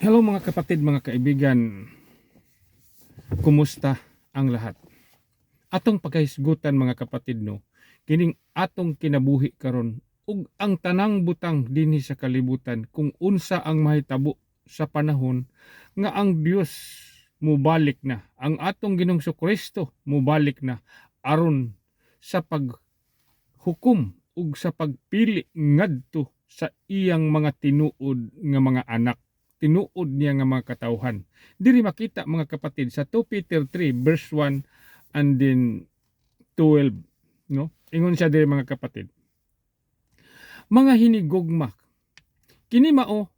Hello mga kapatid, mga kaibigan. Kumusta ang lahat? Atong pagkahisgutan mga kapatid no, kining atong kinabuhi karon ug ang tanang butang dinhi sa kalibutan kung unsa ang mahitabo sa panahon nga ang Dios mubalik na, ang atong Ginoong Kristo mubalik na aron sa paghukom ug sa pagpili ngadto sa iyang mga tinuod nga mga anak, tinuod niya nga mga katawhan. Diri makita mga kapatid sa 2 Peter 3 verse 1 and then 12, no? Ingon siya diri mga kapatid. Mga hinigugma, kini mao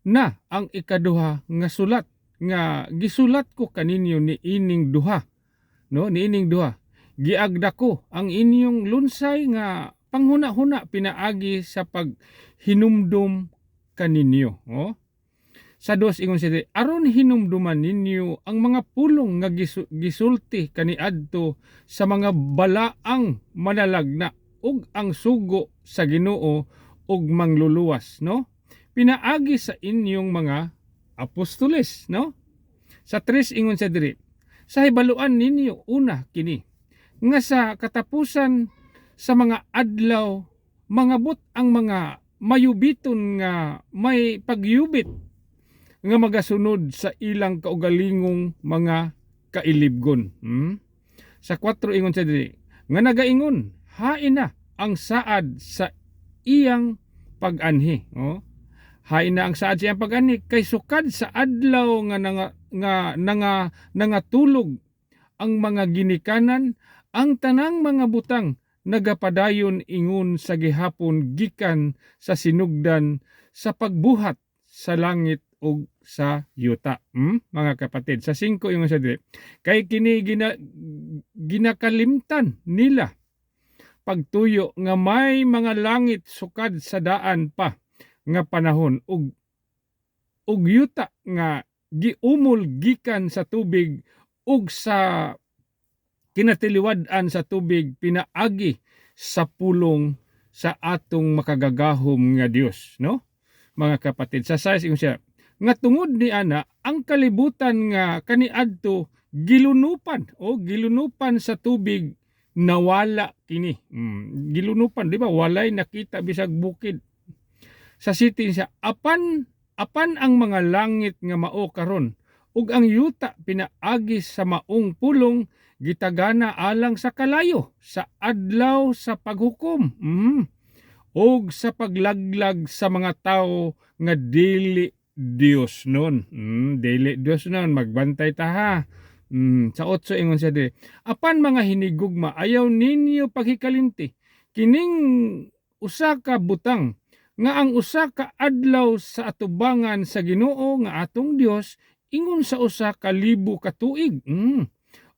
na ang ikaduha nga sulat nga gisulat ko kaninyo ni ining duha, no? Ni ining duha. Giagda ko ang inyong lunsay nga panghuna-huna pinaagi sa paghinumdum kaninyo, oh? Sa dos ingon siya, aron hinumduman ninyo ang mga pulong nga gisulti kaniadto sa mga balaang manalagna ug ang sugo sa Ginoo ug mangluluwas, no? Pinaagi sa inyong mga apostoles, no? Sa 3 ingon siya diri, sa hibaluan ninyo una kini nga sa katapusan sa mga adlaw mangabot ang mga mayubiton nga may pagyubit nga magasunod sa ilang kaugalingong mga kailibgon. Sa 4 ingon siya diri, nga nagaingon, hain na ang saad sa iyang pag-anhi. Oh? Hain na ang saad sa iyang pag-anhi, kay sukad sa adlaw nga nangatulog ang mga ginikanan, ang tanang mga butang nagapadayon ingon sa gihapon gikan sa sinugdan sa pagbuhat sa langit ug sa yuta. Mga kapatid, sa 5 ingon sa diri, kay kini ginakalimtan nila pagtuyo nga may mga langit sukad sa daan pa nga panahon ug yuta nga giumol gikan sa tubig ug sa kinatiliwad-an sa tubig pinaagi sa pulong sa atong makagagahom nga Dios, no? Mga kapatid, sa 6 ingon siya, nga tungod ni ana ang kalibutan nga kaniadto gilunupan sa tubig nawala kini. Gilunupan, di ba? Walay nakita bisag bukid. Sa 7 siya, apan ang mga langit nga mao karon ug ang yuta pinaagi sa maong pulong gitagana alang sa kalayo sa adlaw sa paghukom. Og sa paglaglag sa mga tawo nga dili Dios nun. Dili Dios nun, magbantay ta ha. Sa 8 ingon siya diri, apan mga hinigugma, ayaw ninyo paghikalinti kining usa ka butang nga ang usa ka adlaw sa atubangan sa Ginoo nga atong Dios ingon sa usa ka libo ka tuig.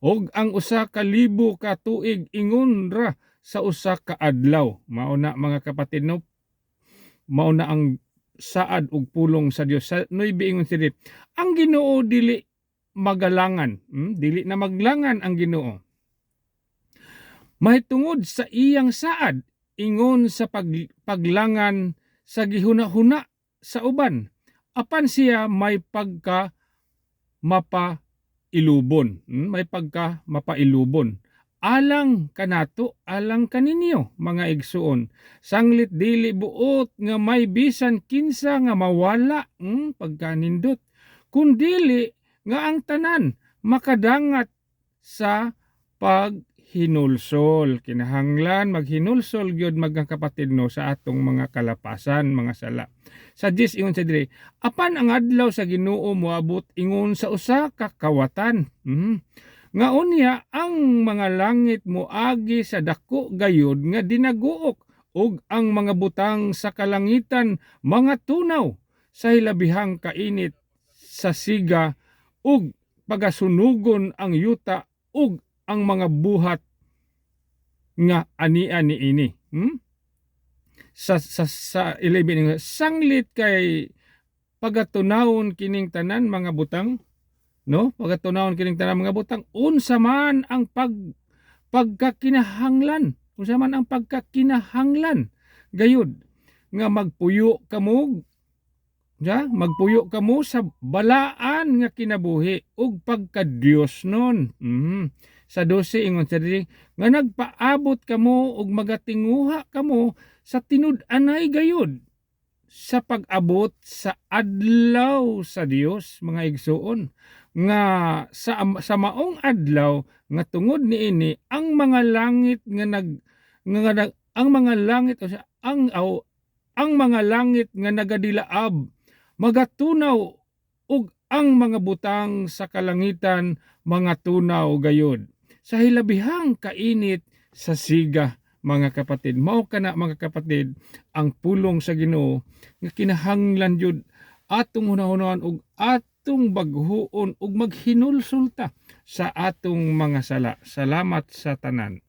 Og ang usa ka libo ka tuig ingon ra sa usa ka adlaw. Mao na mga kapatid, no? Mao na ang saad ug pulong sa Dios. Sa 9 ingon siya, ang Ginoo dili magalangan, dili na maglangan ang Ginoo. Mahitungod sa iyang saad ingon sa paglangan sa gihuna-huna sa uban, apan siya may pagka mapailubon, may pagka mapailubon. Alang kanato, alang kaninyo mga igsuon, sanglit dili buot nga may bisan kinsa nga mawala pagkanindot, kundili nga ang tanan makadangat sa paghinulsol. Kinahanglan maghinulsol gyud mga kapatid no sa atong mga kalapasan, mga sala. Sa 10 ingon sa diri, apan ang adlaw sa Ginoo moabot ingon sa usa ka kawatan. Nga unya ang mga langit moagi sa dako gayud nga dinaguok ug ang mga butang sa kalangitan mga tunaw sa hilabihang kainit sa siga ug pagasunugon ang yuta ug ang mga buhat nga ani-ani ini. Sa 11 sanglit kay pagatunawon kining tanan mga butang, no? Pagatunawon kining tanan mga butang, unsa man ang pagkakinahanglan, gayud nga magpuyo kamog magpuyo kamo sa balaan nga kinabuhi ug pagka-Dios nun. Sa 12 ingon sa diri nga nagpaabot kamo ug magatinguha kamo sa tinud-anay gayud sa pag-abot sa adlaw sa Dios, mga igsuon, nga sa maong adlaw nga tungod niini ang mga langit nga ang mga langit o ang mga langit nga nagadilaab magatunaw ug ang mga butang sa kalangitan mga tunaw gayud sa hilabihang kainit sa siga. Mga kapatid, mao kana mga kapatid ang pulong sa Ginoo nga kinahanglan jud atong hunahunahon ug atong baghuon ug maghinulsulta sa atong mga sala. Salamat sa tanan.